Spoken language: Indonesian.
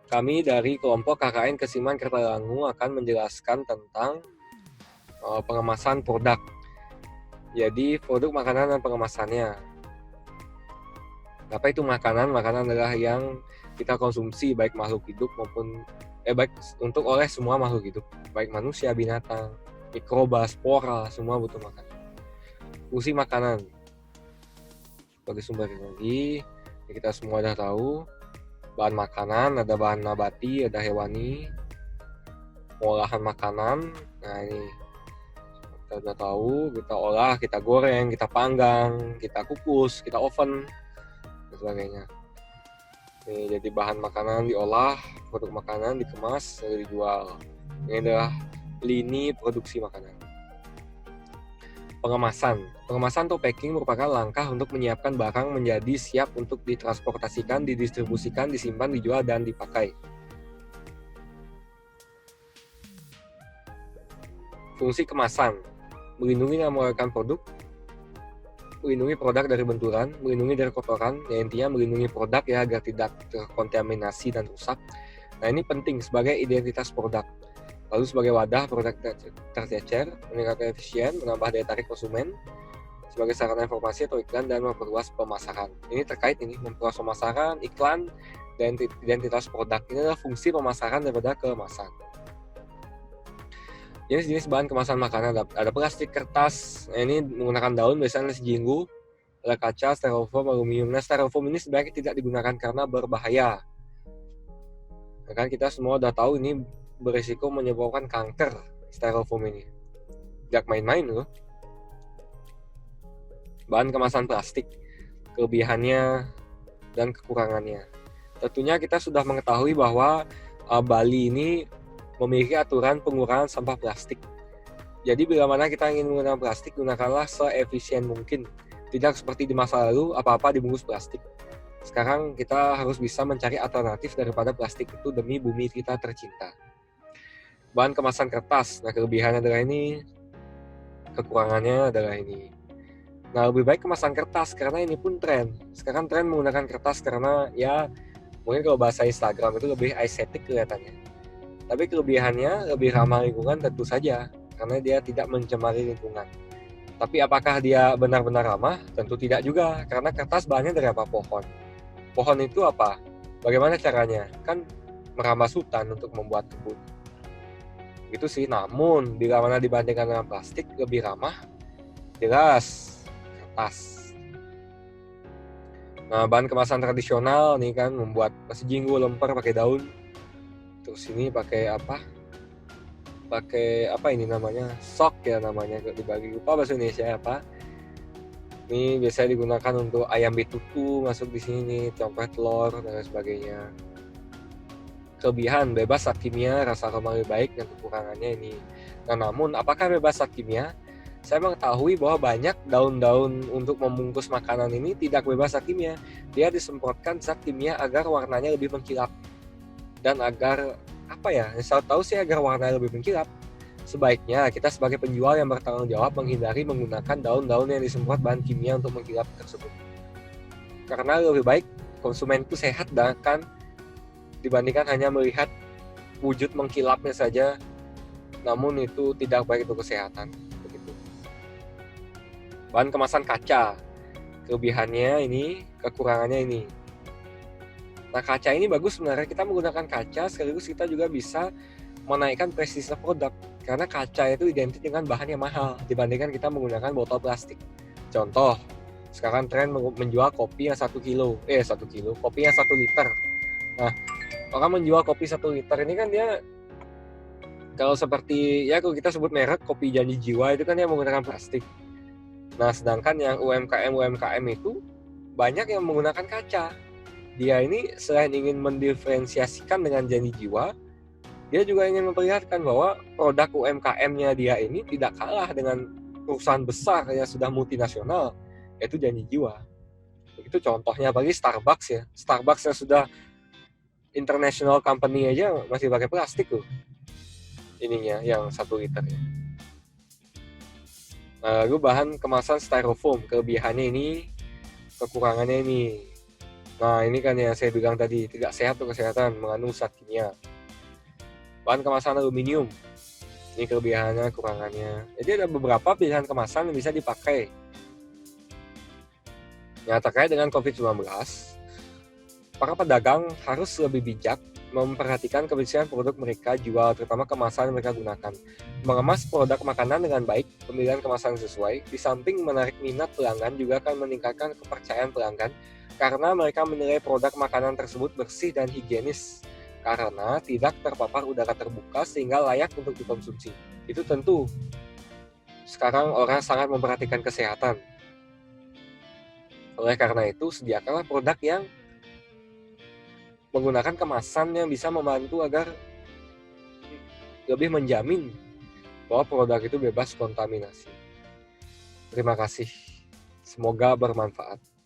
Kami dari kelompok KKN Kesiman Kertalangu akan menjelaskan tentang pengemasan produk. Jadi produk makanan dan pengemasannya. Apa itu makanan? Makanan adalah yang kita konsumsi baik makhluk hidup maupun baik untuk oleh semua makhluk hidup, baik manusia, binatang, mikroba, spora, semua butuh makan. Fungsi makanan sebagai sumber energi, kita semua sudah tahu. Bahan makanan ada bahan nabati, ada hewani. Olahan makanan, nah ini kita udah tahu, kita olah, kita goreng, kita panggang, kita kukus, kita oven, dan sebagainya. Ini jadi bahan makanan diolah, produk makanan dikemas, lalu dijual. Ini adalah lini produksi makanan. Pengemasan atau packing merupakan langkah untuk menyiapkan barang menjadi siap untuk ditransportasikan, didistribusikan, disimpan, dijual, dan dipakai. Fungsi kemasan, melindungi dan mengeluarkan produk, melindungi produk dari benturan, melindungi dari kotoran, ya intinya melindungi produk ya agar tidak terkontaminasi dan rusak. Nah ini penting sebagai identitas produk. Lalu sebagai wadah produk tercecer, meningkatkan efisien, menambah daya tarik konsumen, sebagai sarana informasi atau iklan dan memperluas pemasaran. Ini terkait ini memperluas pemasaran, iklan, dan identitas produk. Ini adalah fungsi pemasaran daripada kemasan. Jenis-jenis bahan kemasan makanan ada plastik, kertas, ini menggunakan daun, biasanya nasi jinggu, ada kaca, styrofoam, aluminium. Nah, styrofoam ini sebaiknya tidak digunakan karena berbahaya. Nah, kan kita semua udah tahu ini berisiko menyebabkan kanker, styrofoam ini. Tidak main-main loh. Bahan kemasan plastik, kelebihannya dan kekurangannya. Tentunya kita sudah mengetahui bahwa Bali ini memiliki aturan pengurangan sampah plastik. Jadi bila mana kita ingin menggunakan plastik, gunakanlah seefisien mungkin. Tidak seperti di masa lalu, apa-apa dibungkus plastik. Sekarang kita harus bisa mencari alternatif daripada plastik itu demi bumi kita tercinta. Bahan kemasan kertas, nah kelebihannya adalah ini, kekurangannya adalah ini. Nah lebih baik kemasan kertas karena ini pun tren. Sekarang tren menggunakan kertas karena ya mungkin kalau bahasa Instagram itu lebih aesthetic kelihatannya. Tapi kelebihannya lebih ramah lingkungan tentu saja, karena dia tidak mencemari lingkungan. Tapi apakah dia benar-benar ramah? Tentu tidak juga, karena kertas bahannya dari apa? Pohon. Pohon itu apa? Bagaimana caranya? Kan merampas hutan untuk membuat kebun. Itu sih, namun bila mana dibandingkan dengan plastik, lebih ramah, jelas, kertas. Nah, bahan kemasan tradisional nih kan, membuat nasi jinggu, lemper pakai daun. Terus ini pakai apa? Pakai apa ini namanya? Sok ya namanya, dibagi lupa bahasa Indonesia apa. Ini biasanya digunakan untuk ayam betutu masuk di sini, congklak telur dan sebagainya. Kelebihan bebas zat kimia, rasa aroma lebih baik, dan kekurangannya ini. Nah, namun apakah bebas zat kimia? Saya mengetahui bahwa banyak daun-daun untuk membungkus makanan ini tidak bebas zat kimia. Dia disemprotkan zat kimia agar warnanya lebih mengkilap. Dan agar apa ya, saya tahu sih agar warnanya lebih mengkilap. Sebaiknya kita sebagai penjual yang bertanggung jawab menghindari menggunakan daun-daun yang disemprot bahan kimia untuk mengkilap tersebut. Karena lebih baik konsumen itu sehat kan dibandingkan hanya melihat wujud mengkilapnya saja, namun itu tidak baik untuk kesehatan. Begitu. Bahan kemasan kaca, kelebihannya ini, kekurangannya ini. Nah, kaca ini bagus sebenarnya, kita menggunakan kaca sekaligus kita juga bisa menaikkan prestise produk karena kaca itu identik dengan bahan yang mahal dibandingkan kita menggunakan botol plastik. Contoh, sekarang tren menjual kopi yang 1 kilo, kopi yang 1 liter. Nah, orang menjual kopi 1 liter ini kan dia kalau seperti ya kalau kita sebut merek kopi Janji Jiwa itu kan dia menggunakan plastik. Nah, sedangkan yang UMKM itu banyak yang menggunakan kaca. Dia ini selain ingin mendiferensiasikan dengan Janji Jiwa, dia juga ingin memperlihatkan bahwa produk UMKM-nya dia ini tidak kalah dengan perusahaan besar yang sudah multinasional, yaitu Janji Jiwa. Begitu contohnya, bagi Starbucks ya. Starbucks yang sudah international company aja masih pakai plastik tuh. Ininya yang 1 liter ya. Nah, lalu bahan kemasan styrofoam, kelebihannya ini, kekurangannya ini. Nah, ini kan yang saya bilang tadi, tidak sehat untuk kesehatan, mengandung zat kimia. Bahan kemasan aluminium, ini kelebihannya, kurangannya. Jadi ada beberapa pilihan kemasan yang bisa dipakai. Nah, terkait dengan COVID-19, para pedagang harus lebih bijak memperhatikan kebersihan produk mereka jual, terutama kemasan yang mereka gunakan. Mengemas produk makanan dengan baik, pemilihan kemasan sesuai, di samping menarik minat pelanggan juga akan meningkatkan kepercayaan pelanggan karena mereka menilai produk makanan tersebut bersih dan higienis karena tidak terpapar udara terbuka sehingga layak untuk dikonsumsi. Itu tentu sekarang orang sangat memperhatikan kesehatan. Oleh karena itu, sediakanlah produk yang menggunakan kemasan yang bisa membantu agar lebih menjamin bahwa produk itu bebas kontaminasi. Terima kasih. Semoga bermanfaat.